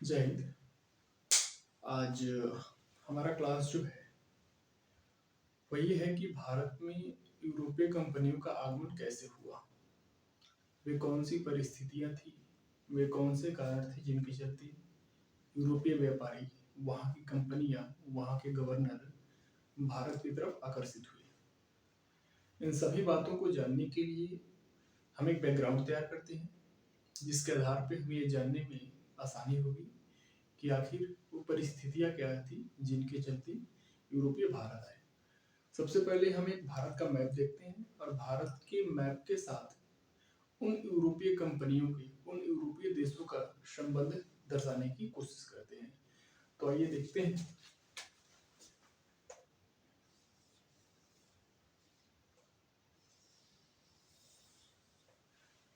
जय हिंद। आज हमारा क्लास जो है वही है कि भारत में यूरोपीय कंपनियों का आगमन कैसे हुआ, वे कौन सी परिस्थितियां थी, वे कौन से कारण थे जिनके चलते यूरोपीय व्यापारी, वहाँ की कंपनियां, वहाँ के गवर्नर भारत की तरफ आकर्षित हुए। इन सभी बातों को जानने के लिए हम एक बैकग्राउंड तैयार करते हैं, जिसके आधार पर हमें ये जानने में आसानी होगी कि आखिर वो परिस्थितियां क्या थी जिनके चलते यूरोपीय भारत आए। सबसे पहले हम एक भारत का मैप देखते हैं और भारत के मैप के साथ उन यूरोपीय कंपनियों के, उन यूरोपीय देशों का संबंध दर्शाने की कोशिश करते हैं। तो आइए देखते हैं।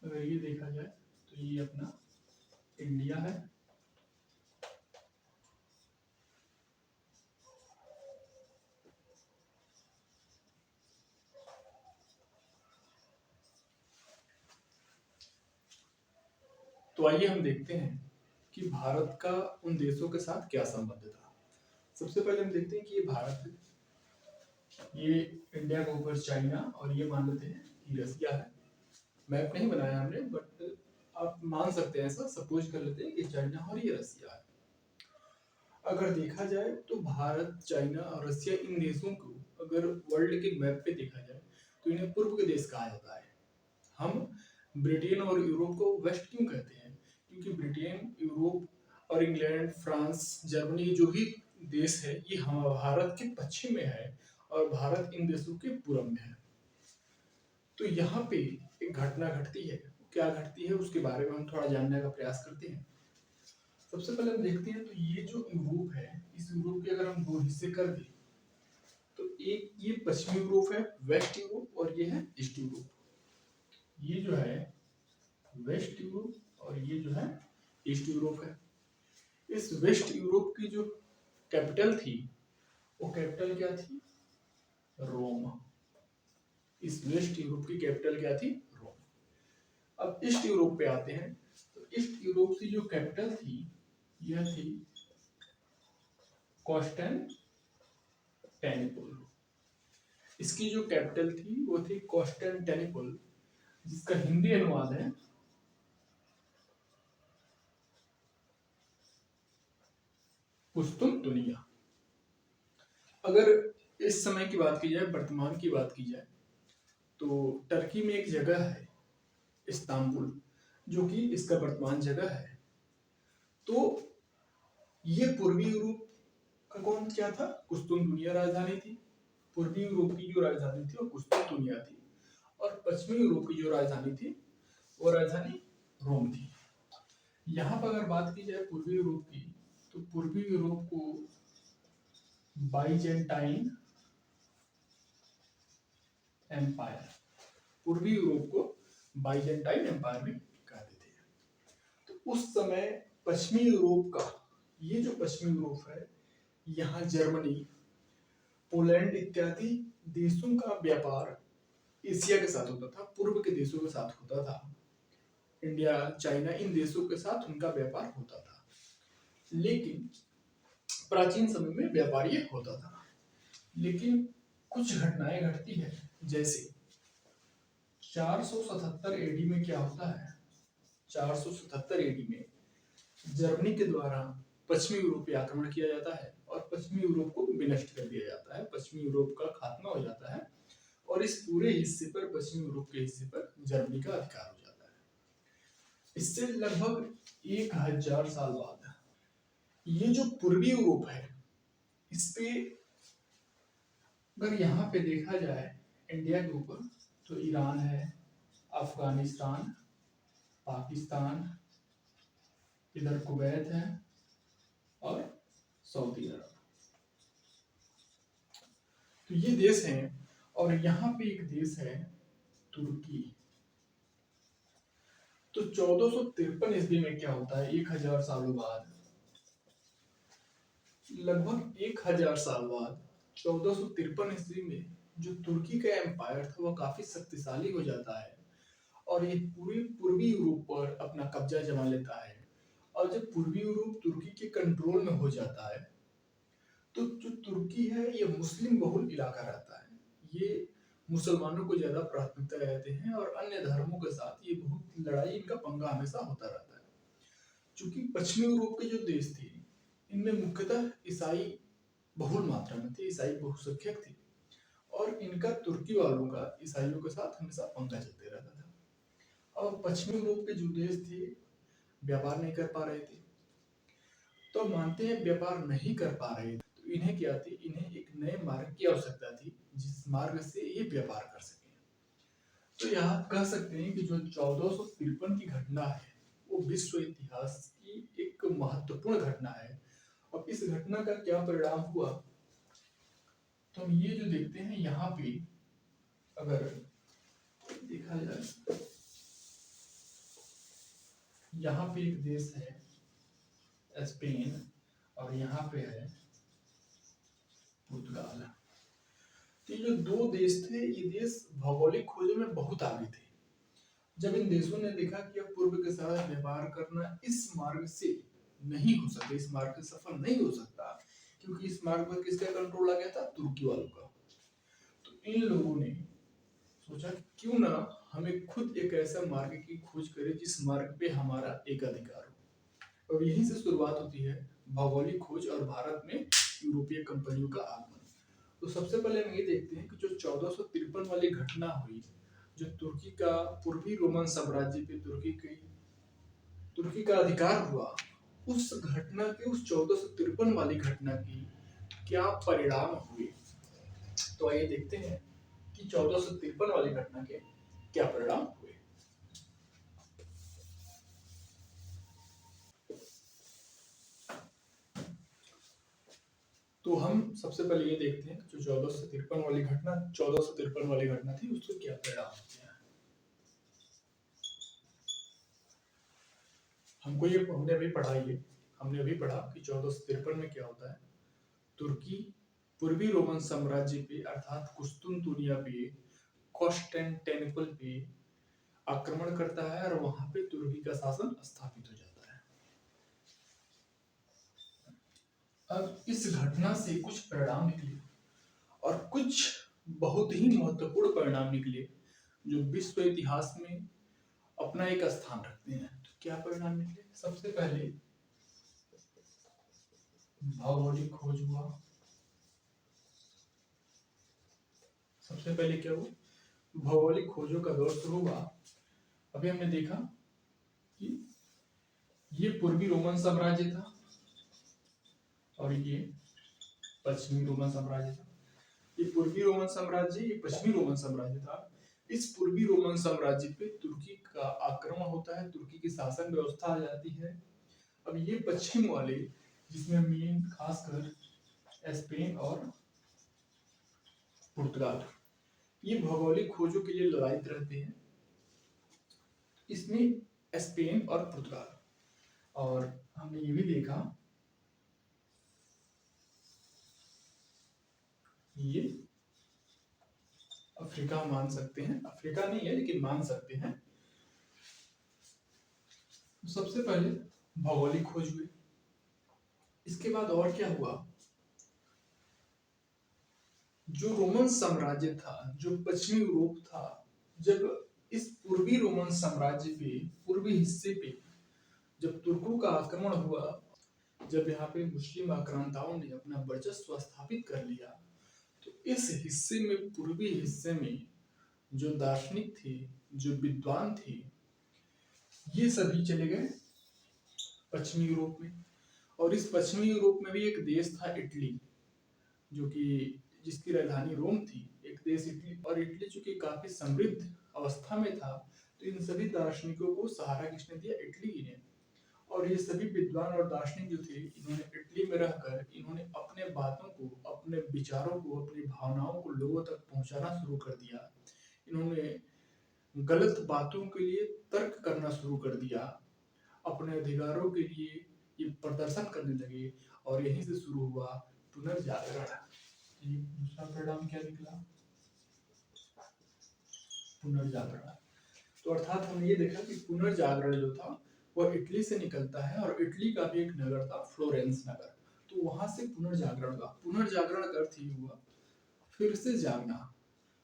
अगर ये देखा जाए तो ये अपना इंडिया है, तो आइए हम देखते हैं कि भारत का उन देशों के साथ क्या संबंध था। सबसे पहले हम देखते हैं कि ये भारत है, ये इंडिया के ऊपर चाइना और ये मान लेते हैं कि रसिया है। मैप नहीं बनाया हमने, बट आप मान सकते हैं, ऐसा सपोज कर लेते हैं कि चाइना और ये रसिया है। अगर देखा जाए तो भारत, चाइना और रसिया, इन देशों को अगर वर्ल्ड के मैप पे देखा जाए तो इन्हें पूर्व के देश कहा जाता है। हम ब्रिटेन और यूरोप को वेस्ट क्यों कहते हैं? क्योंकि ब्रिटेन, यूरोप और इंग्लैंड, फ्रांस, जर्मनी जो भी देश है ये हम भारत के पश्चिम में है और भारत इन देशों के पूर्व में है। तो यहाँ पे एक घटना घटती है, क्या घटती है उसके बारे में हम थोड़ा जानने का प्रयास करते हैं। सबसे पहले हम देखते हैं तो ये जो यूरोप है, इस यूरोप के अगर हम दो हिस्से कर दें तो एक ये पश्चिमी यूरोप है, वेस्ट यूरोप, और ये है ईस्ट यूरोप। ये जो है वेस्ट यूरोप और ये जो है ईस्ट यूरोप है। इस वेस्ट यूरोप की जो कैपिटल थी वो कैपिटल क्या थी? रोम। इस वेस्ट यूरोप की कैपिटल क्या थी? रोम। अब ईस्ट यूरोप पे आते हैं तो ईस्ट यूरोप की जो कैपिटल थी यह थी कॉन्स्टेंटिनोपल। इसकी जो कैपिटल थी वो थी कॉन्स्टेंटिनोपल, जिसका हिंदी अनुवाद है कुस्तुनतुनिया। अगर इस समय की बात की जाए, वर्तमान की बात की जाए, तो टर्की में एक जगह है इस्तांबुल, जो कि इसका वर्तमान जगह है। तो ये पूर्वी यूरोप का कौन क्या था? कुस्तुनतुनिया राजधानी थी। पूर्वी यूरोप की जो राजधानी थी वो कुस्तुनतुनिया थी और पश्चिमी यूरोप की जो राजधानी थी वो राजधानी रोम थी। यहाँ पर अगर बात की जाए पूर्वी यूरोप की, तो पूर्वी यूरोप को बाइजेंटाइन एम्पायर, पूर्वी यूरोप को बाइजेंटाइन एम्पायर भी कहते थे। तो उस समय पश्चिमी यूरोप का, ये जो पश्चिमी यूरोप है, यहाँ जर्मनी, पोलैंड इत्यादि देशों का व्यापार एशिया के साथ होता था, पूर्व के देशों के साथ होता था। इंडिया, चाइना, इन देशों के साथ उनका व्यापार होता था। लेकिन प्राचीन समय में व्यापार ये होता था, लेकिन कुछ घटनाएं घटती है। जैसे 477 एडी में क्या होता है? 477 एडी में जर्मनी के द्वारा पश्चिमी यूरोप पे आक्रमण किया जाता है और पश्चिमी यूरोप को विनष्ट कर दिया जाता है। पश्चिमी यूरोप का खात्मा हो जाता है और इस पूरे हिस्से पर, पश्चिमी यूरोप के हिस्से पर जर्मनी का अधिकार हो जाता है। इससे लगभग 1000 साल बाद ये जो पूर्वी यूरोप है, इस पे अगर यहाँ पे देखा जाए इंडिया के ऊपर, तो ईरान है, अफगानिस्तान, पाकिस्तान, इधर कुवैत है और सऊदी अरब। तो ये देश हैं। और यहाँ पे एक देश है तुर्की। तो 1453 ईस्वी में क्या होता है? 1000 सालों बाद, लगभग 1000 साल बाद 1453 ईस्वी में जो तुर्की का एम्पायर था वो काफी शक्तिशाली हो जाता है और ये पूरी पूर्वी यूरोप पर अपना कब्जा जमा लेता है और जब पूर्वी यूरोप तुर्की के कंट्रोल में हो जाता है तो जो तुर्की है ये मुस्लिम बहुल इलाका रहता है, ये मुसलमानों को ज्यादा प्राथमिकता देते हैं और अन्य धर्मों के साथ ये बहुत लड़ाई, इनका पंगा हमेशा होता रहता है। क्योंकि पश्चिमी यूरोप के जो देश थे इनमें मुख्यतः ईसाई बहुल मात्रा में थे, ईसाई बहुसंख्यक थे और इनका तुर्की वालों का ईसाइयों के साथ हमेशा पंगा चलते रहता था। और पश्चिमी यूरोप के जो देश थे व्यापार नहीं कर पा रहे थे, तो मानते हैं व्यापार नहीं कर पा रहे थे तो इन्हें क्या थी, इन्हें एक नए मार्ग की आवश्यकता थी जिस मार्ग से ये व्यापार कर सके। तो यहाँ कह सकते हैं कि जो 1453 की घटना है वो विश्व इतिहास की एक महत्वपूर्ण घटना है। और इस घटना का क्या परिणाम हुआ तो हम ये जो देखते हैं यहाँ पे अगर देखा जाए, यहाँ पे एक देश है स्पेन और यहाँ पे है पुर्तगाल। तो ये जो दो देश थे ये देश भौगोलिक खोजों में बहुत आगे थे। जब इन देशों ने देखा कि अब पूर्व के साथ व्यापार करना इस मार्ग से नहीं हो सकता, इस मार्ग से सफल नहीं हो सकता, क्योंकि इस मार्ग पर किसका कंट्रोल आ गया था, तुर्की वालों का। तो इन लोगों ने सोचा क्यों ना हमें खुद एक ऐसा मार्ग की खोज करें जिस मार्ग पे हमारा एक अधिकार हो। और यहीं से शुरुआत होती है भौगोलिक खोज और भारत में यूरोपीय कंपनियों का आगमन। तो सबसे पहले हम ये देखते हैं कि जो 1453 वाली घटना हुई, जो तुर्की का पूर्वी रोमन साम्राज्य पे तुर्की का अधिकार हुआ, उस घटना के उस 1453 वाली घटना की क्या परिणाम हुए। तो आइए देखते हैं कि 1453 वाली घटना के क्या परिणाम हुए। तो हम सबसे पहले ये देखते हैं कि जो 1453 वाली घटना थी उसके क्या परिणाम होते हैं। हमने अभी पढ़ा कि 1453 में क्या होता है, तुर्की पूर्वी रोमन साम्राज्य पे अर्थात कुस्तुनतुनिया पे, कॉन्स्टेंटिनोपल पे आक्रमण करता है और वहां पे तुर्की का शासन स्थापित हो जाता है। अब इस घटना से कुछ परिणाम निकले और कुछ बहुत ही महत्वपूर्ण परिणाम निकले जो विश्व इतिहास में अपना एक स्थान रखते हैं। तो क्या परिणाम निकले, सबसे पहले भौगोलिक खोज हुआ। सबसे पहले क्या हुआ, भौगोलिक खोजों का दौर शुरू हुआ। अभी हमने देखा कि ये पूर्वी रोमन साम्राज्य था और ये पश्चिमी रोमन साम्राज्य था। ये पूर्वी रोमन साम्राज्य, ये पश्चिमी रोमन साम्राज्य था। इस पूर्वी रोमन साम्राज्य पे तुर्की का आक्रमण होता है, तुर्की की शासन व्यवस्था आ जाती है। अब ये पश्चिम वाले जिसमें मेन खासकर स्पेन और पुर्तगाल, ये भौगोलिक खोजों के लिए लड़ाई रहते हैं। इसमें स्पेन और पुर्तगाल, और हमने ये भी देखा ये अफ्रीका मान सकते हैं, अफ्रीका नहीं है लेकिन मान सकते हैं। सबसे पहले भौगोलिक खोज हुई। इसके बाद और क्या हुआ, जो रोमन साम्राज्य था, जो पश्चिमी यूरोप था, जब इस पूर्वी रोमन साम्राज्य पे, पूर्वी हिस्से पे जब तुर्कों का आक्रमण हुआ, जब यहाँ पे मुस्लिम आक्रांताओं ने अपना वर्चस्व स्थापित कर लिया, तो इस हिस्से में, पूर्वी हिस्से में जो दार्शनिक थे, जो विद्वान थे, ये सभी चले गए पश्चिमी यूरोप में। और इस पश्चिमी यूरोप में भी एक देश था इटली, जो कि जिसकी राजधानी रोम थी, एक देश इटली। और इटली चूंकि काफी समृद्ध अवस्था में था, तो इन सभी दार्शनिकों को सहारा किसने दिया, इटली ही ने। और ये सभी विद्वान और दार्शनिक जो थे, इन्होंने इटली में रहकर इन्होंने अपने बातों को, अपने विचारों को, अपनी भावनाओं को लोगों तक पहुंचाना शुरू कर दिया। इन्होंने गलत बातों के लिए तर्क करना शुरू कर दिया, अपने अधिकारों के लिए ये प्रदर्शन करने लगे, और यहीं से शुरू हुआ पुनर्जागरण। दूसरा परिणाम क्या निकला, पुनर्जागरण। तो अर्थात हमने ये देखा कि पुनर्जागरण जो था वह इटली से निकलता है और इटली का भी एक नगर था फ्लोरेंस नगर। तो वहां से पुनर्जागरण का अर्थ ये हुआ फिर से जागना।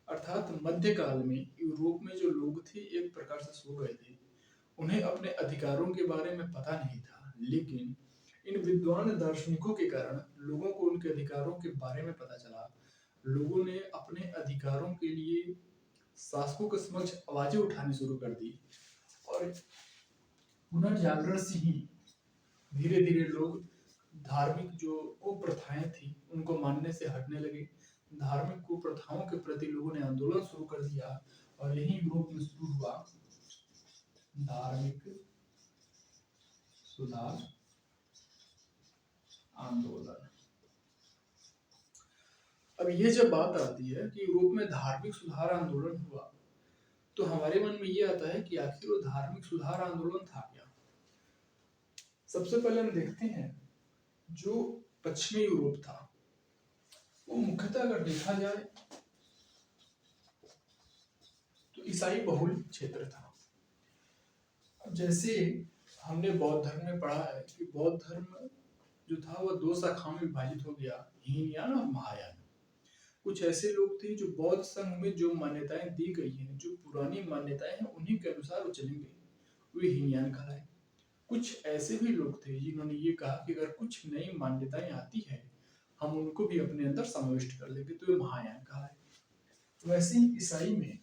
अर्थात मध्यकाल में यूरोप में जो लोग थे एक प्रकार से सो गए थे, उन्हें अपने अधिकारों के बारे में पता नहीं था, लेकिन इन विद्वान दार्शनिकों के कारण लोगों को उनके अधिकारों के बारे में पता चला। लोगों ने अपने अधिकारों के लिए शासकों के समक्ष आवाजें उठानी शुरू कर दी और पुनर्जागरण से ही धीरे धीरे लोग धार्मिक जो कुप्रथाएं थी उनको मानने से हटने लगे। धार्मिक कुप्रथाओं के प्रति लोगों ने आंदोलन शुरू कर दिया और यही यूरोप में शुरू हुआ धार्मिक सुधार आंदोलन। अब ये जब बात आती है कि यूरोप में धार्मिक सुधार आंदोलन हुआ, तो हमारे मन में ये आता है कि आखिर वो धार्मिक सुधार आंदोलन था क्या। सबसे पहले हम देखते हैं जो पश्चिमी यूरोप था वो मुख्यतः अगर देखा जाए तो ईसाई बहुल क्षेत्र था। अब जैसे हमने बौद्ध धर्म में पढ़ा है कि बौद्ध धर्म जो था वह दो शाखाओं में विभाजित हो गया, हीनयान और महायान। कुछ ऐसे लोग थे जो बौद्ध संघ में जो मान्यताएं दी गई हैं, जो पुरानी मान्यताएं हैं उन्हीं के अनुसार वो चलेंगे, वे हीनयान कहलाए। कुछ ऐसे भी लोग थे जिन्होंने ये कहा कि अगर कुछ नई मान्यताएं आती है हम उनको भी अपने अंदर समाविष्ट कर लेंगे, तो ये महायान कहलाए। वैसे ही ईसाई में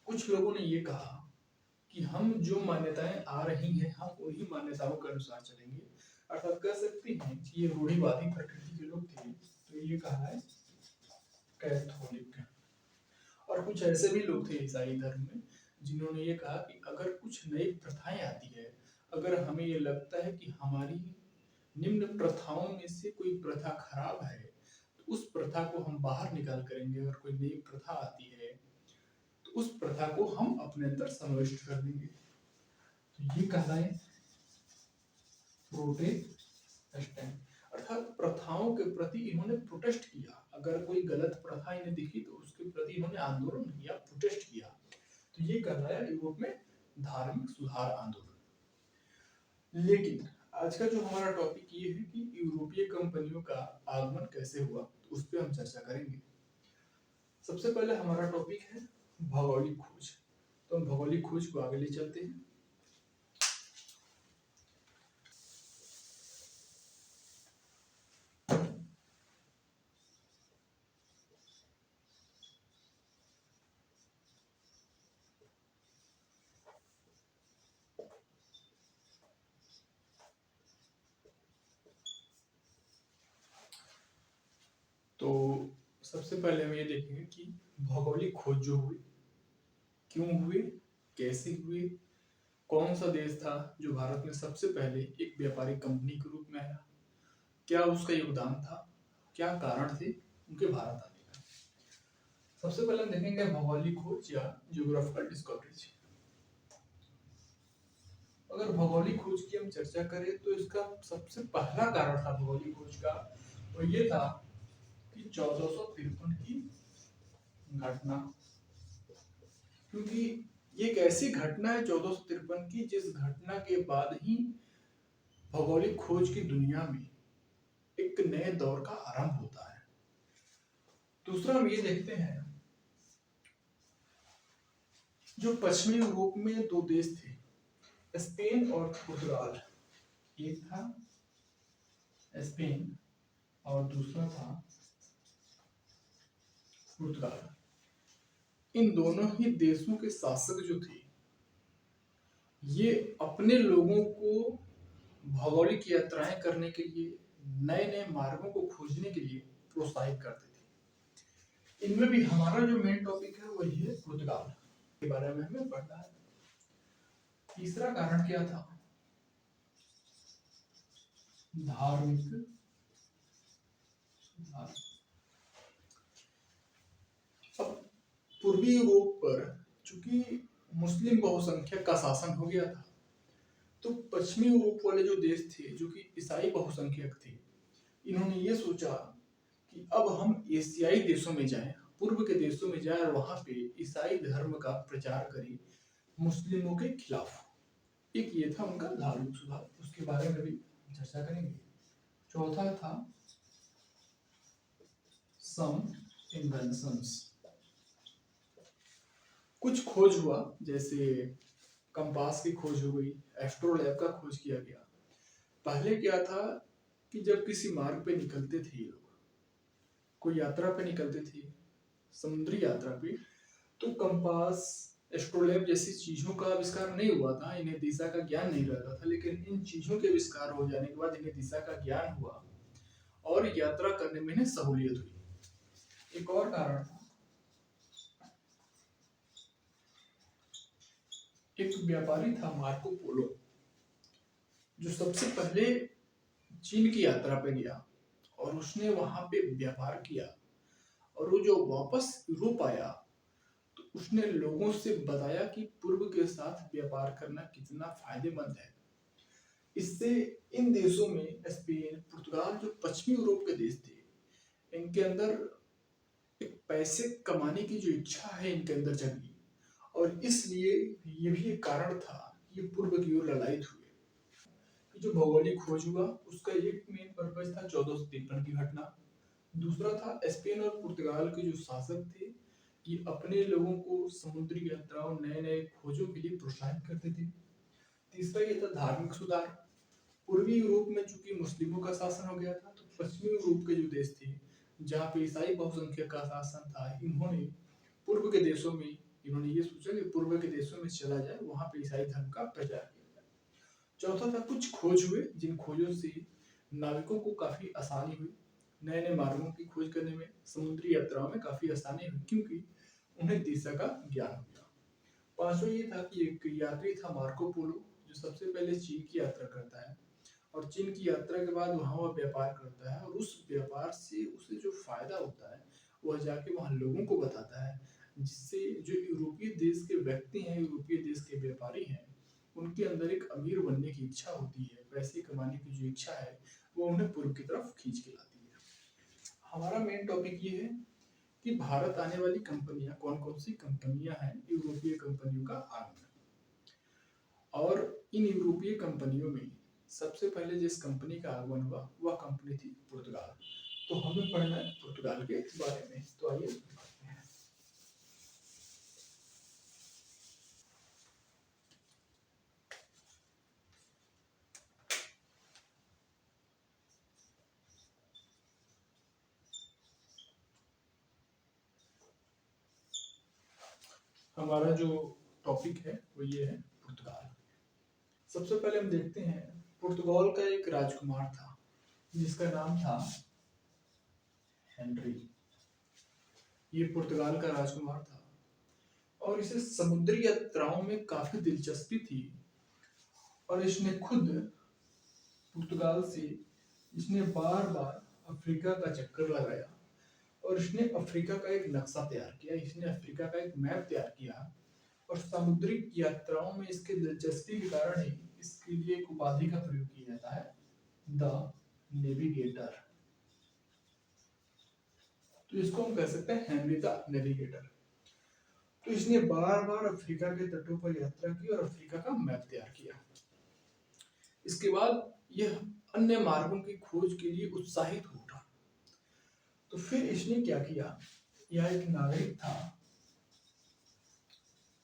कुछ लोगों ने ये कहा कि हम जो मान्यताएं आ रही हैं हम उन्हीं मान्यताओं के अनुसार चलेंगे। अर्थात कह सकते हैं कि ये रूढ़िवादी प्रकृति के लोग थे, तो ये कहा है कैथोलिक। और कुछ ऐसे भी लोग थे ईसाई धर्म में जिन्होंने ये कहा कि अगर कुछ नई प्रथाएं आती है, अगर हमें ये लगता है कि हमारी निम्न प्रथाओं में से कोई प्रथा खराब है, तो उस प्रथा को हम बाहर निकाल करेंगे। अगर कोई नई प्रथा आती है तो उस प्रथा को हम अपने अंदर समाविष्ट कर देंगे। तो ये कहलाए प्रोटेस्टेंट। अर्थात प्रथाओं के प्रति इन्होंने प्रोटेस्ट किया। अगर कोई गलत प्रथा इन्हें दिखी तो उसके प्रति इन्होंने आंदोलन किया, प्रोटेस्ट किया। तो ये कहलाया यूरोप में धार्मिक सुधार आंदोलन। लेकिन आज का जो हमारा टॉपिक ये है कि यूरोपीय कंपनियों का आगमन कैसे हुआ, तो उस पर हम चर्चा करेंगे। सबसे पहले हमारा टॉपिक है भौगोलिक खोज। तो हम भौगोलिक खोज को आगे ले चलते हैं। तो सबसे पहले हम ये देखेंगे कि भौगोलिक खोज जो हुई, क्यों हुए, कैसे हुए, कौन सा देश था जो भारत में सबसे पहले एक व्यापारिक कंपनी के रूप में आया, क्या उसका योगदान था, क्या कारण थे उनके भारत आने का। सबसे पहले हम देखेंगे भौगोलिक खोज या जियोग्राफिकल डिस्कवरीज। अगर भौगोलिक खोज की हम चर्चा करें तो इसका सबसे पहला कारण था भौगोलिक खोज का, वो ये था कि 1453 की घटना। क्योंकि ये एक ऐसी घटना है 1453 की जिस घटना के बाद ही भौगोलिक खोज की दुनिया में एक नए दौर का आरंभ होता है। दूसरा हम ये देखते हैं जो पश्चिमी यूरोप में दो देश थे, स्पेन और पुर्तगाल। एक था स्पेन और दूसरा था पुर्तगाल। इन दोनों ही देशों के शासक जो थे ये अपने लोगों को भौगोलिक यात्राएं करने के लिए, नए नए मार्गों को खोजने के लिए प्रोत्साहित करते थे। इनमें भी हमारा जो मेन टॉपिक है वही है पुर्तगाल के बारे में हमें पढ़ना है। तीसरा कारण क्या था, धार्मिक सुधार। अब पूर्वी यूरोप पर चूंकि मुस्लिम बहुसंख्यक का शासन हो गया था, तो पश्चिमी यूरोप वाले जो देश थे जो कि ईसाई बहुसंख्यक थे, इन्होंने ये सोचा कि अब हम एशियाई देशों में जाएं, पूर्व के देशों में जाएं और वहां पे ईसाई धर्म का प्रचार करें मुस्लिमों के खिलाफ। एक ये था उनका धार्मिक सुधार, उसके बारे में भी चर्चा करेंगे। चौथा था सम इन्वेंशंस, कुछ खोज हुआ, जैसे कंपास की खोज हो गई, एस्ट्रोलैब का खोज किया गया। पहले क्या था कि जब किसी मार्ग पे निकलते थे ये लोग, कोई यात्रा पे निकलते थे, समुद्री यात्रा पे, तो कंपास, एस्ट्रोलैब जैसी चीजों का आविष्कार नहीं हुआ था, इन्हें दिशा का ज्ञान नहीं रहता था। लेकिन इन चीजों के आविष्कार हो जाने के बाद इन्हें दिशा का ज्ञान हुआ और यात्रा करने में इन्हें सहूलियत हुई। एक और कारण था, एक व्यापारी था मार्को पोलो, जो सबसे पहले चीन की यात्रा पे गया और उसने वहां पे व्यापार किया। और वो जो वापस यूरोप आया तो उसने लोगों से बताया कि पूर्व के साथ व्यापार करना कितना फायदेमंद है। इससे इन देशों में स्पेन, पुर्तगाल, जो पश्चिमी यूरोप के देश थे, इनके अंदर एक पैसे कमाने की जो इच्छा है इनके अंदर जगी, और इसलिए ये भी एक कारण था कि ये पूर्व की ओर ललायित हुए। जो भौगोलिक खोज हुआ उसका एक मेन पर्पज था 1453 की घटना। दूसरा था स्पेन और पुर्तगाल के जो शासक थे, ये अपने लोगों को समुद्री यात्राओं, नए नए खोजों के लिए प्रोत्साहित करते थे। तीसरा ये था धार्मिक सुधार। पूर्वी यूरोप में चूंकि मुस्लिमों का शासन हो गया था, तो पश्चिमी यूरोप के जो देश थे जहाँ पे ईसाई बहुसंख्यक का शासन था, इन्होंने पूर्व के देशों में इन्होंने ये सोचा कि पूर्व के देशों में चला जाए, वहां पे ईसाई धर्म का प्रचार किया जाए। चौथा था कुछ खोज हुए, जिन खोजों से नाविकों को काफी आसानी हुई, नए नए मार्गों की खोज करने में, समुद्री यात्राओं में काफी आसानी हुई, क्योंकि उन्हें दिशा का ज्ञान हो गया। पांचवा ये था कि एक यात्री था मार्को पोलो, जो सबसे पहले चीन की यात्रा करता है और चीन की यात्रा के बाद वहाँ वह व्यापार करता है, और उस व्यापार से उसे जो फायदा होता है वह जाके वहाँ लोगों को बताता है, जिससे जो यूरोपीय देश के व्यक्ति हैं, यूरोपीय देश के व्यापारी हैं, उनके अंदर एक अमीर बनने की इच्छा होती है, पैसे कमाने की जो इच्छा है वो उन्हें पूर्व की तरफ खींच के लाती है। हमारा मेन टॉपिक ये है कि भारत आने वाली कंपनियां कौन कौन सी कंपनियां हैं, यूरोपीय कंपनियों का आगमन। और इन यूरोपीय कंपनियों में सबसे पहले जिस कंपनी का आगमन हुआ वह कंपनी थी पुर्तगाल। तो हमें पढ़ना है पुर्तगाल के बारे में, तो आइए पढ़ते हैं। हमारा जो टॉपिक है वो ये है पुर्तगाल। सबसे पहले हम देखते हैं पुर्तगाल का एक राजकुमार था जिसका नाम था हेनरी। ये पुर्तगाल का राजकुमार था और इसे समुद्री यात्राओं में काफी दिलचस्पी थी, और इसने खुद पुर्तगाल से इसने बार बार अफ्रीका का चक्कर लगाया और इसने अफ्रीका का एक नक्शा तैयार किया, इसने अफ्रीका का एक मैप तैयार किया। और समुद्री यात्राओं में इसके दिलचस्पी के कारण ही इसके लिए एक उपाधि का प्रयोग किया जाता है, द नेविगेटर। तो इसको हम कह सकते हैं हेनरी द नेविगेटर। तो इसने बार बार अफ्रीका के तटों पर यात्रा की और अफ्रीका का मैप तैयार किया। इसके बाद यह अन्य मार्गों की खोज के लिए उत्साहित हो उठा। तो फिर इसने क्या किया, यह एक नागरिक था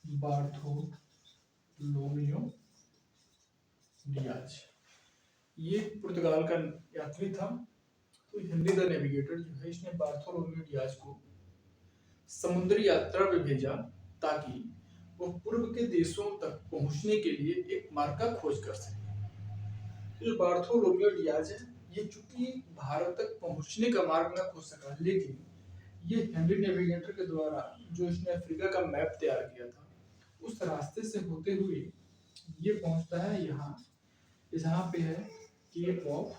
बार्थोलोमियो डियाज, ये पुर्तगाल का यात्री था। तो हेनरी द नेविगेटर जो है, इसने बार्थोलोमियो डियाज को समुद्री यात्रा पे भेजा ताकि वो पूर्व के देशों तक पहुंचने के लिए एक मार्ग का खोज कर सके। जो बार्थोलोमियो डियाज है, ये चूंकि भारत तक पहुंचने का मार्ग न खोज सका, लेकिन ये हेनरी नेविगेटर के द्वारा जो इसने अफ्रीका का मैप तैयार किया था उस रास्ते से होते हुए ये पहुंचता है यहाँ, जहाँ पे है केप ऑफ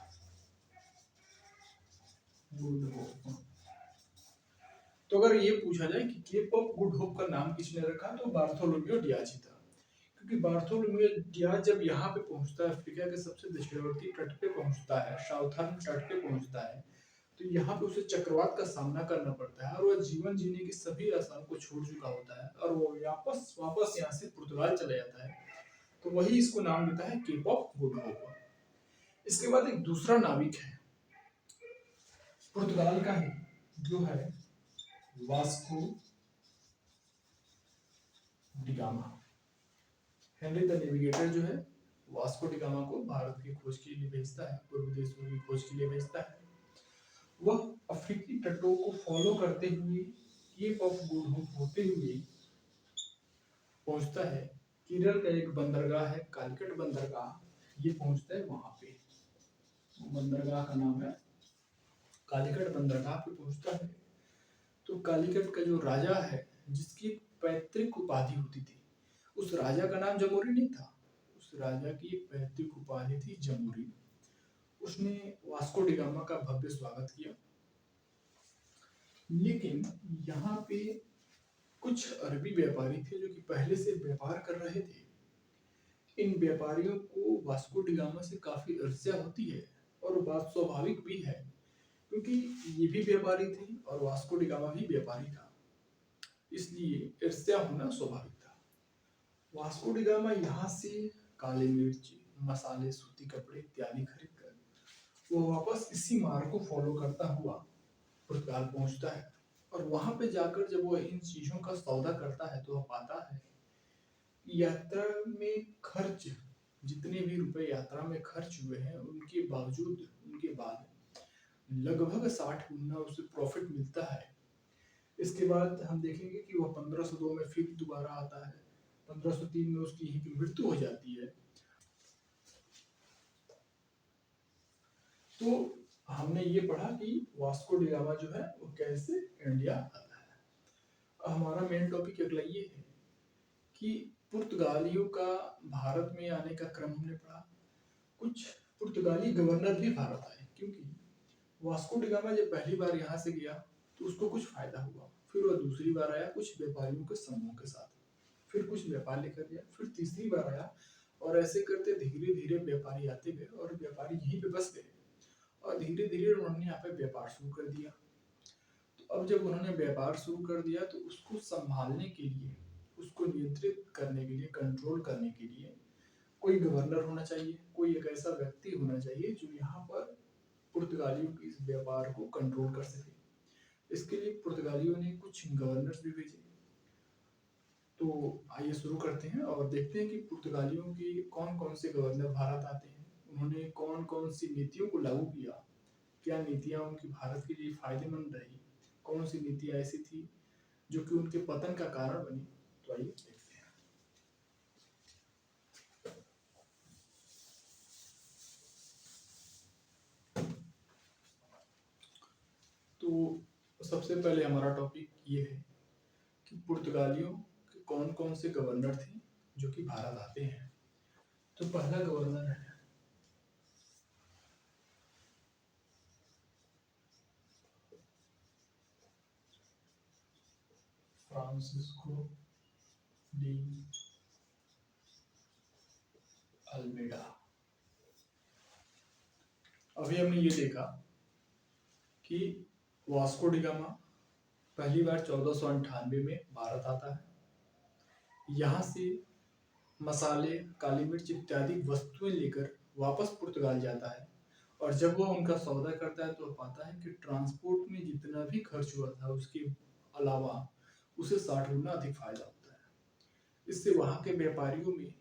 गुड होप। तो अगर ये पूछा जाए कि केप ऑफ गुड होप का नाम किसने रखा, तो बार्थोलोमियो डियाज ही था। क्योंकि बार्थोलोमियो डियाज जब यहाँ पे पहुंचता है, अफ्रीका के सबसे दक्षिणवर्ती तट पे पहुंचता है, साउथर्न तट पे पहुंचता है, तो यहाँ पे उसे चक्रवात का सामना करना पड़ता है और वह जीवन जीने की सभी आशाओं को छोड़ चुका होता है और वो वापस वापस यहाँ से पुर्तगाल चला जाता है। तो वही इसको नाम देता है केप ऑफ गुड होप। इसके बाद एक दूसरा नाविक है पुर्तगाल का ही, जो है Vasco da Gama. Henry the navigator जो है वास्को डिगामा को भारत की खोज के लिए भेजता है, पूर्वी देशों की खोज के लिए भेजता है। वह अफ्रीकी तटों को फॉलो करते हुए केप ऑफ गुड होप होते हुए पहुंचता है। केरल का एक बंदरगाह है कालीकट बंदरगाह, ये पहुंचता है वहां पे। बंदरगाह का नाम है कालीकट बंदरगाह पे पहुंचता है। तो कालीकट का जो राजा है, जिसकी पैतृक उपाधि होती थी, उस राजा का नाम जमूरी नहीं था, उस राजा की पैतृक उपाधि थी जमूरी। उसने वास्को डिगामा का भव्य स्वागत किया। लेकिन यहाँ पे कुछ अरबी व्यापारी थे जो कि पहले से व्यापार कर रहे थे। इन व्यापारियों को वास्को डिगामा से काफी ईर्ष्या होती है, और बात स्वाभाविक भी है, क्योंकि ये भी व्यापारी थे और वास्को डिगामा भी व्यापारी था, इसलिए ईर्ष्या होना स्वाभाविक था। वास्को डिगामा यहाँ से काली मिर्च, मसाले, सूती कपड़े इत्यादि खरीद कर वो वापस इसी मार्ग को फॉलो करता हुआ पुर्तगाल पहुंचता है। और वहां पे जाकर जब वो इन चीजों का सौदा करता है तो वह पाता है यात्रा में खर्च, जितने भी रुपए यात्रा में खर्च हुए हैं उनके बावजूद, उनके बाद लगभग 60 गुना उसे प्रॉफिट मिलता है। इसके बाद हम देखेंगे कि वह 1502 में फिर दोबारा आता है। 1503 में उसकी यहीं पे मृत्यु हो जाती है। तो हमने ये पढ़ा कि वास्को डिगामा जो है वो कैसे इंडिया आता है। हमारा मेन टॉपिक अगला ये है कि पुर्तगालियों का भारत में आने का क्रम हमने पढ़ा। कुछ पुर्तगाली गवर्नर भी भारत आए, क्योंकि वास्को डिगामा जब पहली बार यहाँ से गया तो उसको कुछ फायदा हुआ, फिर वह दूसरी बार आया कुछ व्यापारियों के समूह के साथ, फिर कुछ व्यापार लेकर गया, फिर तीसरी बार आया, और ऐसे करते धीरे धीरे व्यापारी आते गए और व्यापारी यहीं पे बस गए, और धीरे धीरे उन्होंने यहाँ पे व्यापार शुरू कर दिया। तो अब जब उन्होंने व्यापार शुरू कर दिया तो उसको संभालने के लिए, उसको नियंत्रित करने के लिए, कंट्रोल करने के लिए कोई गवर्नर होना चाहिए, कोई एक ऐसा व्यक्ति होना चाहिए जो यहाँ पर पुर्तगालियों के इस व्यापार को कंट्रोल कर सके। इसके लिए पुर्तगालियों ने कुछ गवर्नर्स भी भेजे। तो आइए शुरू करते हैं और देखते हैं कि पुर्तगालियों के कौन कौन से गवर्नर भारत आते हैं, उन्होंने कौन कौन सी नीतियों को लागू किया, क्या नीतियां उनकी भारत के लिए फायदेमंद रही, कौन सी नीतियां ऐसी थी जो कि उनके पतन का कारण बनी। तो आइए देखते हैं। तो सबसे पहले हमारा टॉपिक ये है कि पुर्तगालियों के कौन कौन से गवर्नर थे जो कि भारत आते हैं। तो पहला गवर्नर है फ्रांसिस्को डी अल्मेडा। अभी हमने ये देखा कि वास्को डिगामा पहली बार 1498 में भारत आता है। यहाँ से मसाले, काली मिर्च इत्यादि वस्तुएं लेकर वापस पुर्तगाल जाता है, और जब वह उनका सौदा करता है तो पाता है कि ट्रांसपोर्ट में जितना भी खर्च हुआ था उसके अलावा उसे 60 गुना अधिक फायदा होता है। इससे वहां के व्यापारियों में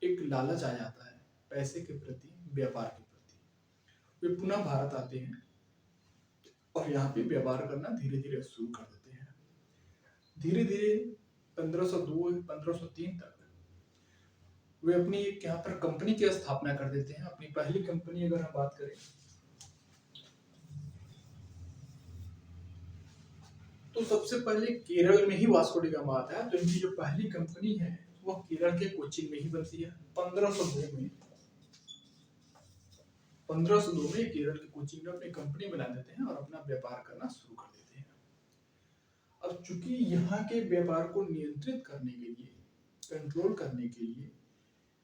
एक लालच आ जाता है पैसे के प्रति, व्यापार के प्रति। वे पुनः भारत आते हैं और यहाँ पे व्यापार करना धीरे धीरे शुरू कर देते हैं। धीरे धीरे 1502 1503 तक वे अपनी एक यहाँ पर कंपनी की स्थापना कर देते हैं। अपनी पहली कंपनी अगर हम बात करें तो सबसे पहले केरल में ही वास्को डिगामा आता है। तो इनकी जो पहली कंपनी है वह केरल के कोचीन में ही बनती है। 1502 में केरल के कोचीन में अपनी कंपनी बना देते हैं और अपना व्यापार करना शुरू कर देते हैं। अब चूंकि यहाँ के व्यापार को नियंत्रित करने के लिए, कंट्रोल करने के लिए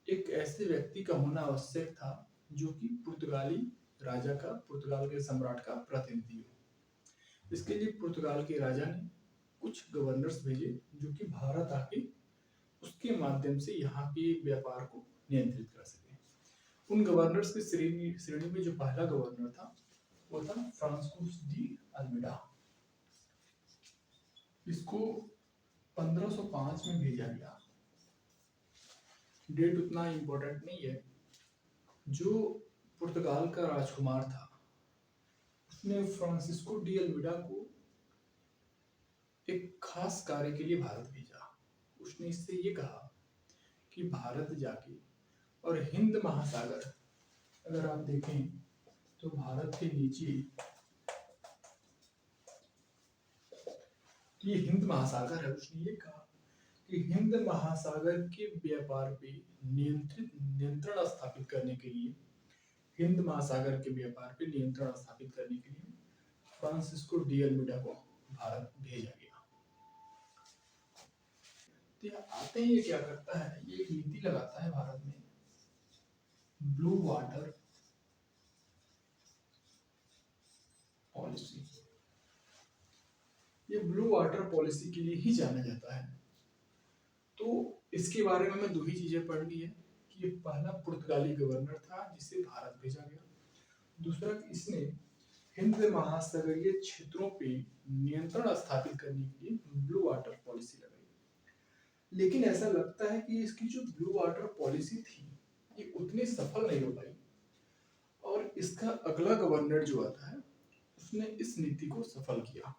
एक ऐसे व्यक्ति का होना आवश्यक था जो कि पुर्तगाली राजा का, पुर्तगाल के सम्राट का प्रतिनिधि हो। इसके लिए पुर्तगाल के राजा ने कुछ गवर्नर्स भेजे जो कि भारत आके उसके माध्यम से यहाँ के व्यापार को नियंत्रित कर सके। उन गवर्नर्स की श्रेणी में जो पहला गवर्नर था वो था फ्रांसिस्को डी अल्मेडा। इसको 1505 में भेजा गया। डेट उतना इम्पोर्टेंट नहीं है। जो पुर्तगाल का राजकुमार था उसने फ्रांसिस्को डी अल्मेडा को एक खास कार्य के लिए भारत भेजा। उसने इससे ये कहा कि भारत जाके और हिंद महासागर, अगर आप देखें तो भारत के नीचे ये हिंद महासागर है। उसने ये कहा कि हिंद महासागर के व्यापार पे नियंत्रण स्थापित करने के लिए, हिंद महासागर के व्यापार पे नियंत्रण स्थापित करने के लिए फ्रांसिस्को डी अल्मेडा को भारत भेजा गया। तो आते ही ये क्या करता है, ये एक नीति लगाता है भारत में, ब्लू वाटर पॉलिसी। ये ब्लू वाटर पॉलिसी के लिए ही जाना जाता है। तो इसके बारे में हमें दो ही चीजें पढ़नी है कि ये पहला पुर्तगाली गवर्नर था जिसे भारत भेजा गया, दूसरा इसने हिंद महासागरीय क्षेत्रों पे नियंत्रण स्थापित करने के लिए ब्लू वाटर पॉलिसी लगाई। लेकिन ऐसा लगता है कि इसकी जो ब्लू वाटर पॉलिसी थी ये उतनी सफल नहीं हो पाई, और इसका अगला गवर्नर जो आता है उसने इस नीति को सफल किया।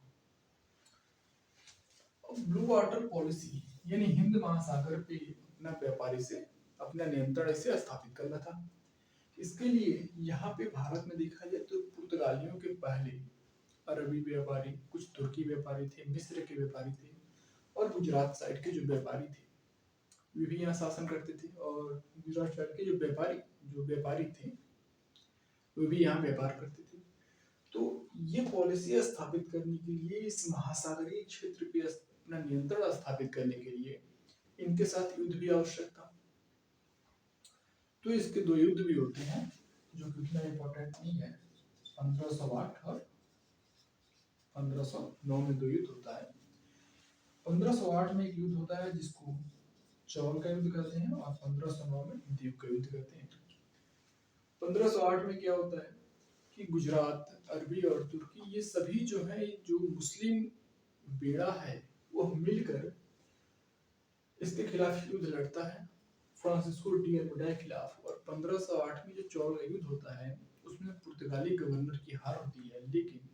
ब्लू वाटर पॉलिसी यानी हिंद महासागर पे अपना व्यापारी से अपना नियंत्रण इसे स्थापित करना था। इसके लिए यहाँ पे भारत में देखा जाए तो पुर्तगालियों के पहले अरबी व्यापारी, कुछ तुर्की व्यापारी थे, मिस्र के व्यापारी थे, और गुजरात साइड के जो व्यापारी थे वे भी यहाँ शासन करते थे। और गुजरात साइड के जो व्यापारी थे वे भी यहाँ व्यापार करते थे। तो ये पॉलिसी स्थापित करने के लिए, इस महासागरीय क्षेत्र पे अपना नियंत्रण स्थापित करने के लिए इनके साथ युद्ध भी आवश्यक था। तो इसके दो युद्ध भी होते हैं जो कि उतना इम्पोर्टेंट नहीं है। 1508 और 1509 में दो युद्ध होता है। 1508 में एक युद्ध होता है जिसको चौल का युद्ध कहते हैं, और 1509 में द्वीप का युद्ध कहते हैं। 1508 में क्या होता है कि गुजरात, अरबी और तुर्की ये सभी जो है, जो मुस्लिम बेड़ा है वो मिलकर इसके खिलाफ युद्ध लड़ता है, फ्रांसिस्को डी अल्मेडा के खिलाफ। और 1508 में जो चौल का युद्ध होता है उसमें पुर्तगाली गवर्नर की हार होती है। लेकिन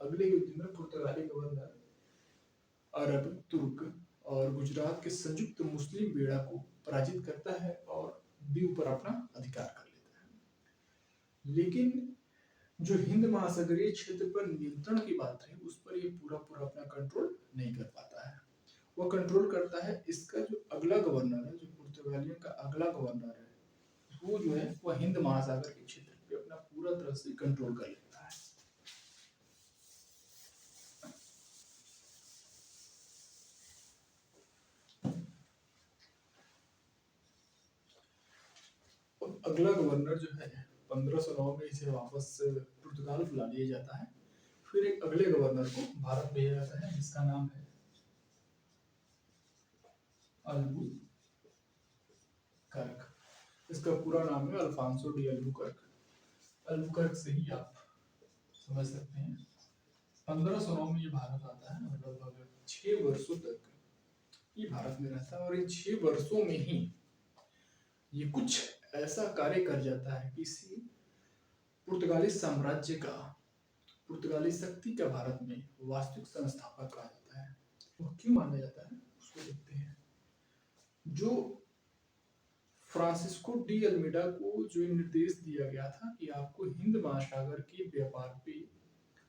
अगले युद्ध में पुर्तगाली गवर्नर अरब, तुर्क और गुजरात के संयुक्त मुस्लिम बेड़ा को पराजित करता है और द्वीप पर अपना अधिकार कर लेता है। लेकिन जो हिंद महासागरीय क्षेत्र पर नियंत्रण की बात है उस पर ये पूरा अपना कंट्रोल नहीं कर पाता है। वो कंट्रोल करता है इसका जो अगला गवर्नर है, जो पुर्तगालियों का अगला गवर्नर है, वो जो है वो हिंद महासागर के क्षेत्र पे अपना पूरा तरह से कंट्रोल कर लेता है। अगला गवर्नर जो है 1509 में इसे वापस पुर्तगाल बुला लिया जाता है। फिर एक अगले गवर्नर को भारत भेजा जाता है जिसका नाम है अल्बुकर्क। इसका पूरा नाम है अल्फांसो डी अल्बुकर्क। अल्बुकर्क से ही आप समझ सकते हैं। 1509 में ये भारत आता है और लगभग 6 वर्षों तक ये भारत में रहता है। और इन 6 वर्षों में ही ये कुछ ऐसा कार्य कर जाता है कि इसी पुर्तगाली साम्राज्य का, पुर्तगाली शक्ति का भारत में वास्तविक संस्थापक कहा जाता है। वो क्यों माना जाता है उसको देखते हैं। जो फ्रांसिस्को डी अल्मेडा को जो निर्देश दिया गया था कि आपको हिंद महासागर के व्यापार पे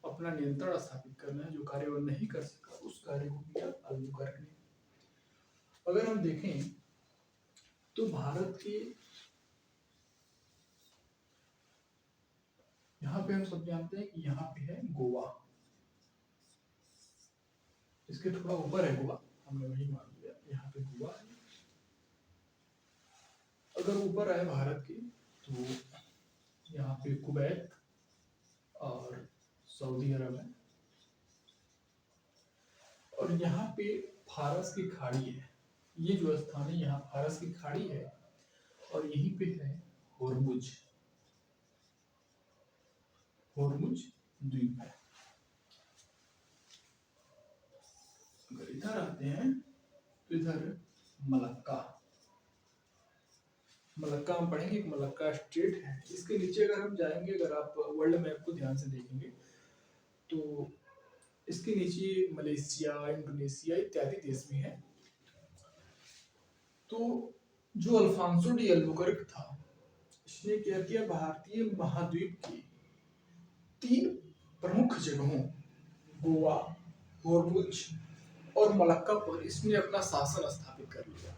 अपना नियंत्रण स्थापित करना है, जो कार्य वो नहीं कर सका उस कार्य को किया अल्बुकर्क ने। अगर हम देखें तो भारत के यहाँ पे हम सब जानते हैं कि यहाँ पे है गोवा, इसके थोड़ा ऊपर है गोवा, हमने वही मान लिया यहाँ पे गोवा है। अगर ऊपर आए भारत के तो यहाँ पे कुवैत और सऊदी अरब है, और यहाँ पे फारस की खाड़ी है। ये जो स्थान है यहाँ फारस की खाड़ी है और यहीं पे है होर्मुज, होर्मुज द्वीप है। अगर इधर आते हैं तो इधर मलक्का, मलक्का हम पढ़ेंगे, एक मलक्का स्टेट है। इसके नीचे अगर हम जाएंगे, अगर आप वर्ल्ड मैप को ध्यान से देखेंगे तो इसके नीचे मलेशिया, इंडोनेशिया इत्यादि देश भी हैं। तो जो अल्फांसो डी अल्बुकर्क था, इसने क्या किया, भारतीय महाद्वीप की 3 प्रमुख जगहों गोवा, होर्मुज और मलक्का पर इसने अपना शासन स्थापित कर लिया।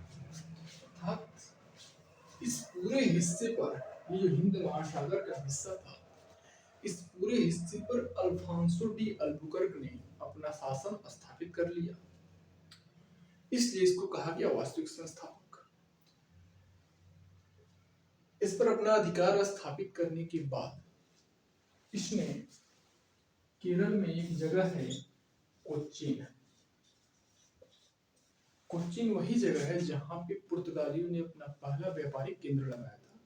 अर्थात इस पूरे हिस्से पर, ये जो हिंद महासागर का हिस्सा था, इस पूरे हिस्से पर अल्फांसो डी अल्बुकर्क ने अपना शासन स्थापित कर लिया। इसलिए इसको कहा गया वास्तविक संस्थापक। इस पर अपना अधिकार स्थापित करने के बाद इसने केरल में एक जगह है कोच्चिन, कोच्चिन वही जगह है जहां पे पुर्तगालियों ने अपना पहला व्यापारिक केंद्र लगाया था।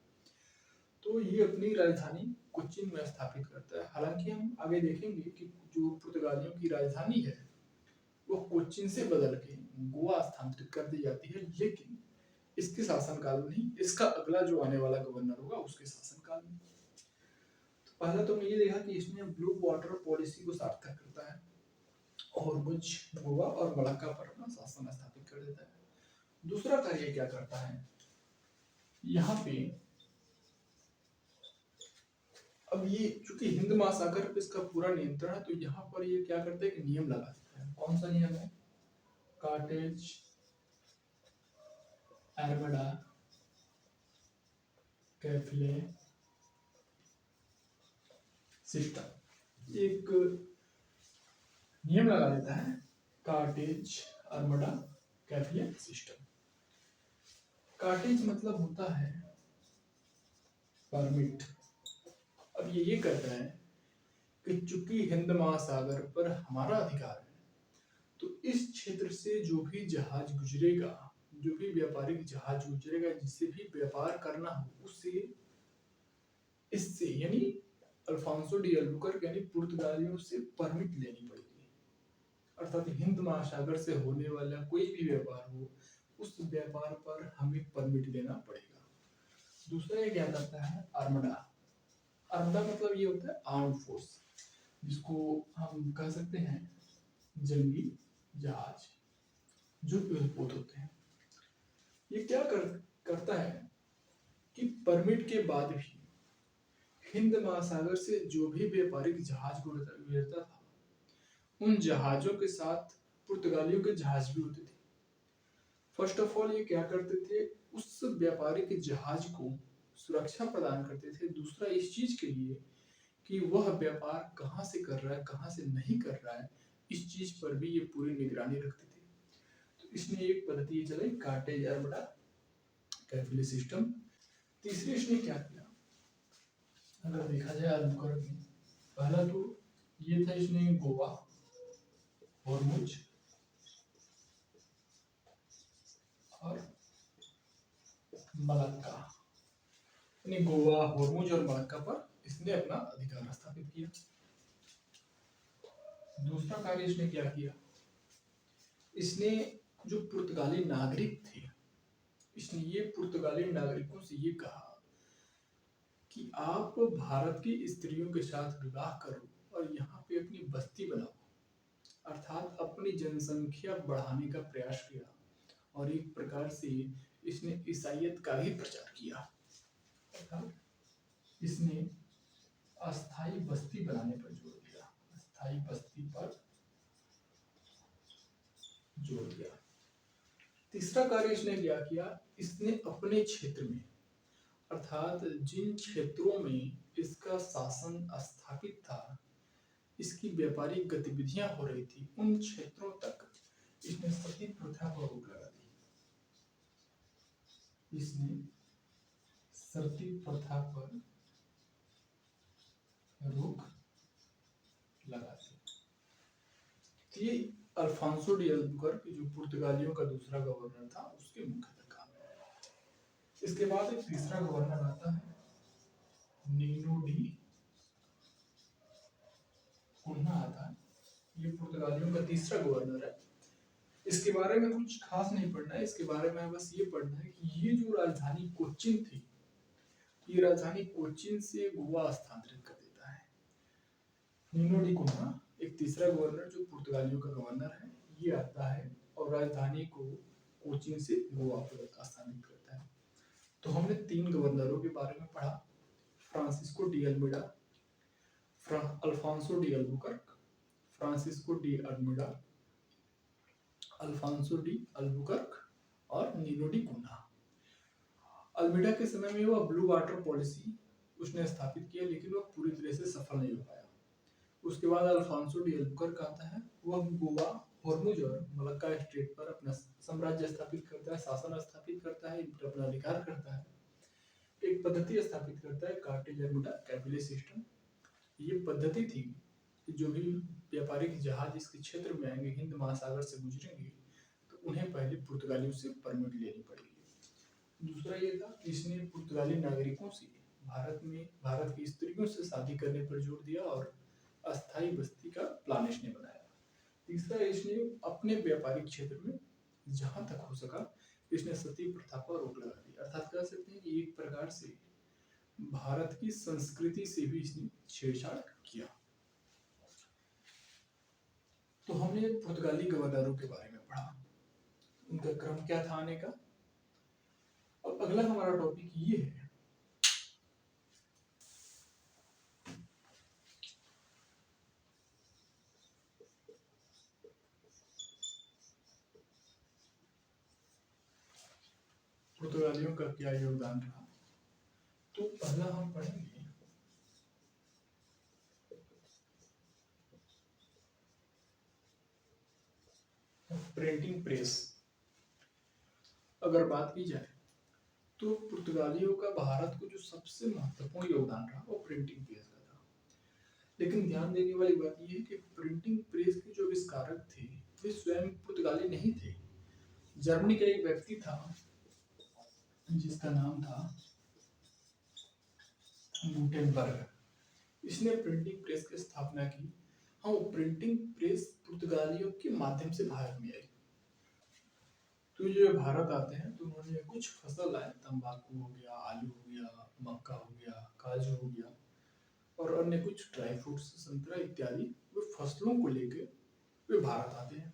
तो ये अपनी राजधानी कोच्चिन में स्थापित करता है। हालांकि हम आगे देखेंगे कि जो पुर्तगालियों की राजधानी है वो कोच्चिन से बदल के गोवा स्थानांतरित कर दी जाती है, लेकिन इसके शासनकाल में नहीं, इसका अगला जो आने वाला गवर्नर होगा उसके शासनकाल में। तो पहला तो हमने ये देखा कि इसने ब्लू वाटर पॉलिसी को सार्थक करता है, होर्मुज, गोवा और मलक्का पर अपना शासन स्थापित कर देता है। दूसरा कार्य क्या करता है, यहाँ पे अब ये चूंकि हिंद महासागर पे इसका पूरा नियंत्रण है, तो यहाँ पर ये क्या करता है कि नियम लगा देता है। कौन सा नियम है, कार्टेज आर्मडा कैफले सिस्टम, एक नियम लगा देता है, कार्टेज आर्मडा कैफले सिस्टम। कार्टेज मतलब होता है परमिट। अब ये कहता है कि चूंकि हिंद महासागर पर हमारा अधिकार है, तो इस क्षेत्र से जो भी जहाज गुजरेगा, जो भी व्यापारिक जहाज गुजरेगा, जिससे भी व्यापार करना हो, उससे इससे यानी अल्फांसो डी अल्बुकर्क यानी पुर्तगालियों से परमिट लेनी पड़ेगी। अर्थात हिंद महासागर से होने वाला कोई भी व्यापार हो, उस व्यापार पर हमें परमिट लेना पड़ेगा। दूसरा ये क्या करता है, आर्मडा। आर्मडा मतलब ये होता है आर्म फोर्स, जिसको हम कह सकते हैं जंगी जहाज जो युद्धपोत होते हैं। ये क्या करता है कि परमिट के बाद भी हिंद महासागर से जो भी व्यापारिक जहाज गुजरता था, उन जहाजों के साथ पुर्तगालियों के जहाज भी होते थे। फर्स्ट ऑफ ऑल ये क्या करते थे, उस व्यापारिक जहाज को सुरक्षा प्रदान करते थे। दूसरा इस चीज के लिए कि वह व्यापार कहाँ से कर रहा है, कहाँ से नहीं कर रहा है, इस चीज पर भी ये पूरी निगरानी रखते थे। तो इसने एक पद्धति चलाई, कार्टेज आर्मडा कैफले सिस्टम। तीसरे इसने क्या किया, अगर देखा जाए अल्बुकर्क में, पहला तो ये था, इसने गोवा, होर्मुज और मलक्का, यानी गोवा, होर्मुज और मलक्का पर इसने अपना अधिकार स्थापित किया। दूसरा कार्य इसने क्या किया, इसने जो पुर्तगाली नागरिक थे, इसने ये पुर्तगाली नागरिकों से ये कहा कि आप भारत की स्त्रियों के साथ विवाह करो और यहाँ पे अपनी बस्ती बनाओ। अर्थात अपनी जनसंख्या बढ़ाने का प्रयास किया और एक प्रकार से इसने ईसाईयत का भी प्रचार किया। अर्थात इसने अस्थाई बस्ती बनाने पर जोर दिया, अस्थाई बस्ती पर जोर दिया। तीसरा कार्य इसने क्या किया, इसने अपने क्षेत्र में, अर्थात जिन क्षेत्रों में इसका शासन स्थापित था, इसकी व्यापारिक गतिविधियां हो रही थी, उन क्षेत्रों तक इसने सती प्रथा पर रोक लगा दी। इसने सती प्रथा पर रोक लगा दी। ये अल्फांसो डी अल्बुकर्क जो पुर्तगालियों का दूसरा गवर्नर था उसके मुख्य था। इसके बाद एक तीसरा गवर्नर आता है नीनो डी कुन्हा आता है। ये पुर्तगालियों का तीसरा गवर्नर है। इसके बारे में कुछ खास नहीं पढ़ना है, इसके बारे में बस ये पढ़ना है कि ये जो राजधानी कोचिन थी, ये राजधानी कोचिन से गोवा स्थानांतरित कर देता है। नीनो डी कुन्हा एक तीसरा गवर्नर जो पुर्तगालियों का गवर्नर है, ये आता है और राजधानी को कोचिन से गोवा पर स्थानांतरित करता है। तो हमने 3 गवर्नरों के बारे में पढ़ा, Francisco de Almeida, Alfonso de Albuquerque, Francisco de Almeida, Alfonso de Albuquerque और नीनो डी कुन्हा। अल्मेडा के समय में वह ब्लू वाटर पॉलिसी उसने स्थापित किया, लेकिन वह पूरी तरह से सफल नहीं हो पाया। उसके बाद अल्फांसो डी अल्बुकर्क आता है, वह गोवा, हॉर्मुज और मलक्का स्ट्रेट पर अपना साम्राज्य स्थापित करता है, शासन स्थापित करता है, इन पर अपना अधिकार करता है, एक पद्धति स्थापित करता है कार्टेज अल्मेडा कैपिटल सिस्टम। ये पद्धति थी कि जो भी व्यापारिक जहाज इसके क्षेत्र में आएंगे, हिंद महासागर से गुजरेंगे, तो उन्हें पहले पुर्तगालियों से परमिट लेनी पड़ेगी। दूसरा ये था कि इसने पुर्तगाली नागरिकों से भारत की स्त्रियों से शादी करने पर जोर दिया और अस्थायी बस्ती का प्लान इसने बनाया। तीसरा, इसने अपने व्यापारिक क्षेत्र में जहां तक हो सका इसने सती प्रथा पर रोक लगा दी। अर्थात कह सकते हैं कि एक प्रकार से भारत की संस्कृति से भी इसने छेड़छाड़ किया। तो हमने पुर्तगाली गवर्नरों के बारे में पढ़ा, उनका क्रम क्या था आने का। अब अगला हमारा टॉपिक ये है पुर्तगालियों का क्या योगदान रहा। तो पहला हम पढ़ेंगे प्रिंटिंग प्रेस। अगर बात की जाए तो पुर्तगालियों का भारत को जो सबसे महत्वपूर्ण योगदान रहा वो प्रिंटिंग प्रेस का था। लेकिन ध्यान देने वाली बात यह है कि प्रिंटिंग प्रेस के जो आविष्कारक थे वे स्वयं पुर्तगाली नहीं थे। जर्मनी का एक व्यक्ति था जिसका नाम था गुटेनबर्ग, इसने प्रिंटिंग प्रेस की स्थापना की। हाँ, वो प्रिंटिंग प्रेस पुर्तगालियों के माध्यम से भारत में आई। तो जो भारत आते हैं तो उन्होंने कुछ फसल लाए, तंबाकू हो गया, आलू हो गया, मक्का हो गया, काजू हो गया और अन्य कुछ ड्राई फ्रूट्स, संतरा इत्यादि वे फसलों को लेकर वे भारत आते हैं।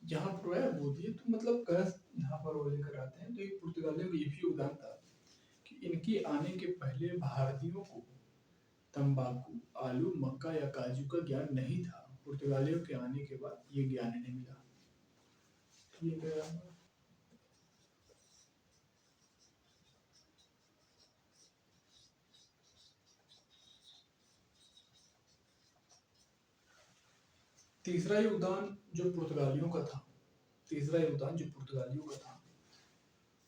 यहाँ पर बोलिए तो मतलब कर्ज यहाँ पर वो लेकर आते हैं। तो ये पुर्तगालियों का ये भी योगदान था कि इनके आने के पहले भारतीयों को तंबाकू, आलू, मक्का या काजू का ज्ञान नहीं था। पुर्तगालियों के आने के बाद ये ज्ञान इन्हें मिला। ये गया तीसरा योगदान जो पुर्तगालियों का था,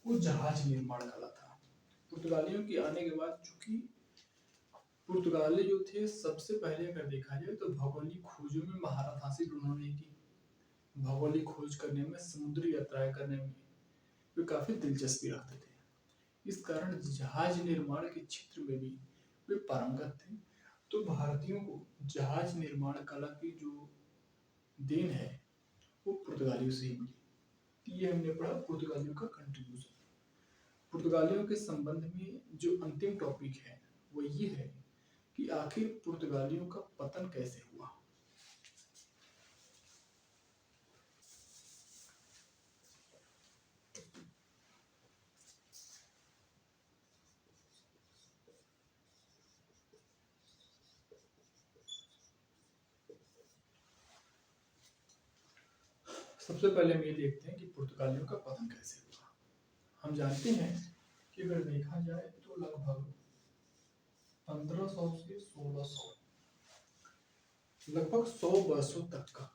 वो जहाज निर्माण कला था। पुर्तगालियों के आने के बाद चूंकि पुर्तगाली जो थे सबसे पहले अगर देखा जाए तो भौगोलिक खोजों में महारत हासिल उन्होंने की। भौगोलिक खोज करने में, समुद्री यात्राएं करने में वे काफी दिलचस्पी रखते थे। इस कारण जहाज निर्माण के क्षेत्र में भी वे पारंगत थे। तो भारतीयों को जहाज निर्माण कला की जो देन है वो पुर्तगालियों से ही मिली। ये हमने पढ़ा पुर्तगालियों का कंट्रीब्यूशन। पुर्तगालियों के संबंध में जो अंतिम टॉपिक है वो ये है कि आखिर पुर्तगालियों का पतन कैसे हुआ। सबसे पहले हम ये देखते हैं कि पुर्तगालियों का पतन कैसे हुआ। हम जानते हैं कि अगर देखा जाए तो लगभग 1500 से 1600, लगभग 100 वर्षों तक का,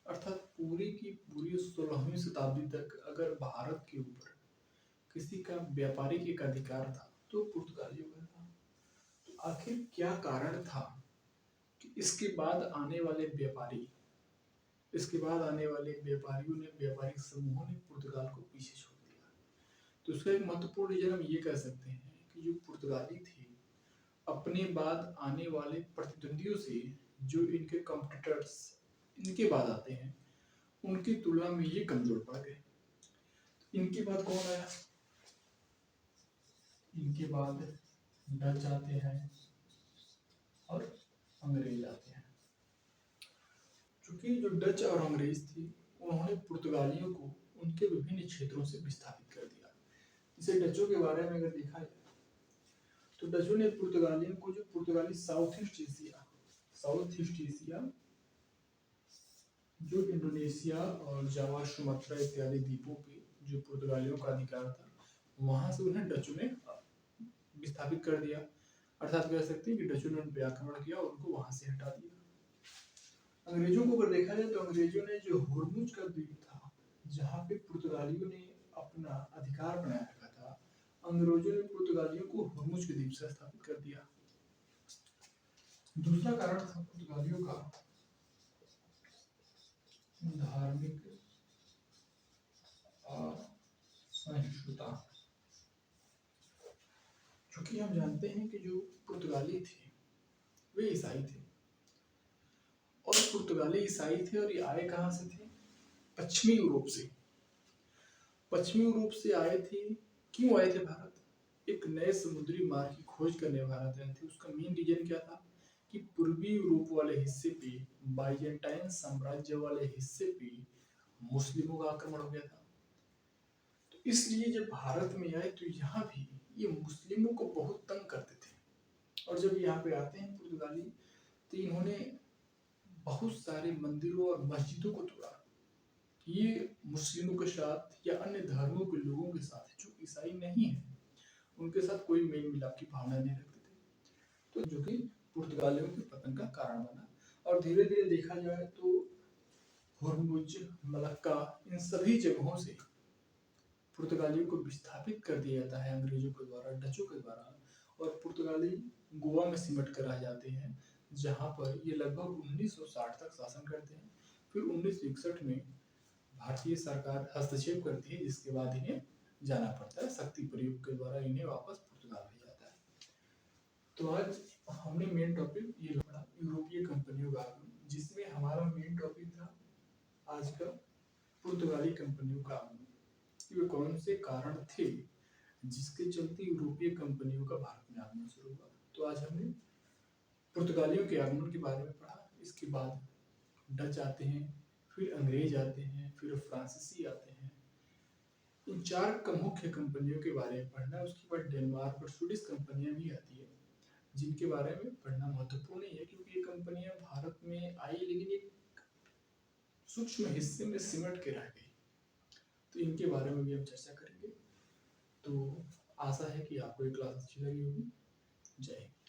अर्थात पूरी की पूरी 16वीं शताब्दी तक अगर भारत के ऊपर किसी का व्यापारिक एक अधिकार था तो पुर्तगालियों का था। तो आखिर क्या कारण था कि इसके बाद आने वाले व्यापारी इसके बाद आने वाले व्यापारिक समूहों ने पुर्तगाल को पीछे छोड़ दिया। तो इसका एक महत्वपूर्ण रीजन हम ये कह सकते हैं कि जो पुर्तगाली थे अपने बाद आने वाले प्रतिद्वंदियों से, जो इनके कॉम्पिटिटर्स इनके बाद आते हैं, उनकी तुलना में ये कमजोर पड़ गए। इनके बाद कौन आया? इनके बाद डच आते हैं और अंग्रेज आते हैं। चूंकि जो डच और अंग्रेज थे उन्होंने पुर्तगालियों को उनके विभिन्न क्षेत्रों से विस्थापित कर दिया। जैसे डचों के बारे में अगर देखा जाए तो डचों ने पुर्तगालियों को, जो पुर्तगाली साउथ ईस्ट एशिया जो इंडोनेशिया और जावा, सुमात्रा इत्यादि द्वीपों पे जो पुर्तगालियों का अधिकार था, वहां से उन्हें डचों ने विस्थापित कर दिया। अर्थात कह सकते हैं कि डचों ने उन पर आक्रमण किया और उनको वहां से हटा दिया। अंग्रेजों को अगर देखा जाए तो अंग्रेजों ने जो होर्मुज का द्वीप था, जहाँ पे पुर्तगालियों ने अपना अधिकार बनाया रखा था, अंग्रेजों ने पुर्तगालियों को होर्मुज के द्वीप से स्थापित कर दिया। दूसरा कारण था पुर्तगालियों का धार्मिक असहिष्णुता। क्योंकि हम जानते हैं कि जो पुर्तगाली थे वे ईसाई थे, और पुर्तगाली ईसाई थे और ये आए कहाँ से थे? पश्चिमी यूरोप से। पश्चिमी यूरोप से आए थे। क्यों आए थे भारत? एक नए समुद्री मार्ग की खोज करने भारत आए थे। उसका मेन रीजन क्या था कि पूर्वी यूरोप वाले हिस्से पे, बाइजेंटाइन साम्राज्य वाले हिस्से पे मुस्लिमों का आक्रमण हो गया था। तो इसलिए जब भारत में आए तो यहाँ भी ये मुस्लिमों को बहुत तंग करते थे, और जब यहाँ पे आते हैं पुर्तगाली तो इन्होंने बहुत सारे मंदिरों और मस्जिदों को तोड़ा। ये मुस्लिमों के साथ या अन्य धर्मों के लोगों के साथ जो ईसाई नहीं है उनके साथ कोई मेल मिलाप की भावना नहीं रखते थे, तो जो कि पुर्तगालियों के पतन का कारण बना। और धीरे धीरे देखा जाए तो होर्मुज, मलक्का, इन सभी जगहों से पुर्तगालियों को विस्थापित कर दिया जाता है अंग्रेजों के द्वारा, डचों के द्वारा, और पुर्तगाली गोवा में सिमट कर आ जाते हैं, जहां पर ये लगभग 1960 तक शासन करते हैं। फिर 1961 में भारतीय सरकार हस्तक्षेप करती है, जिसके बाद इन्हें जाना पड़ता है, शक्ति प्रयोग के द्वारा इन्हें वापस पुर्तगाल भेजा जाता है। तो आज हमने मेन टॉपिक ये पढ़ा, यूरोपीय कंपनियों का आगमन, जिसमें हमारा मेन टॉपिक था आज का पुर्तगाली कंपनियों का आगमन। वे कौन से कारण थे जिसके चलते यूरोपीय कंपनियों का भारत में आगमन शुरू हुआ। तो आज हमने पुर्तगालियों के आगमन के बारे में पढ़ा। इसके बाद डच आते हैं, फिर अंग्रेज आते हैं, फिर फ्रांसीसी आते हैं। इन चार मुख्य कंपनियों के बारे में पढ़ना। उसके बाद डेनमार्क और स्वीडिश कंपनियां भी आती है, जिनके बारे में पढ़ना महत्वपूर्ण है, क्योंकि ये कंपनियां भारत में आई लेकिन एक सूक्ष्म हिस्से में सिमट के रह गई। तो इनके बारे में भी हम चर्चा करेंगे। तो आशा है कि आपको ये क्लास अच्छी लगी होगी। जय हिंद।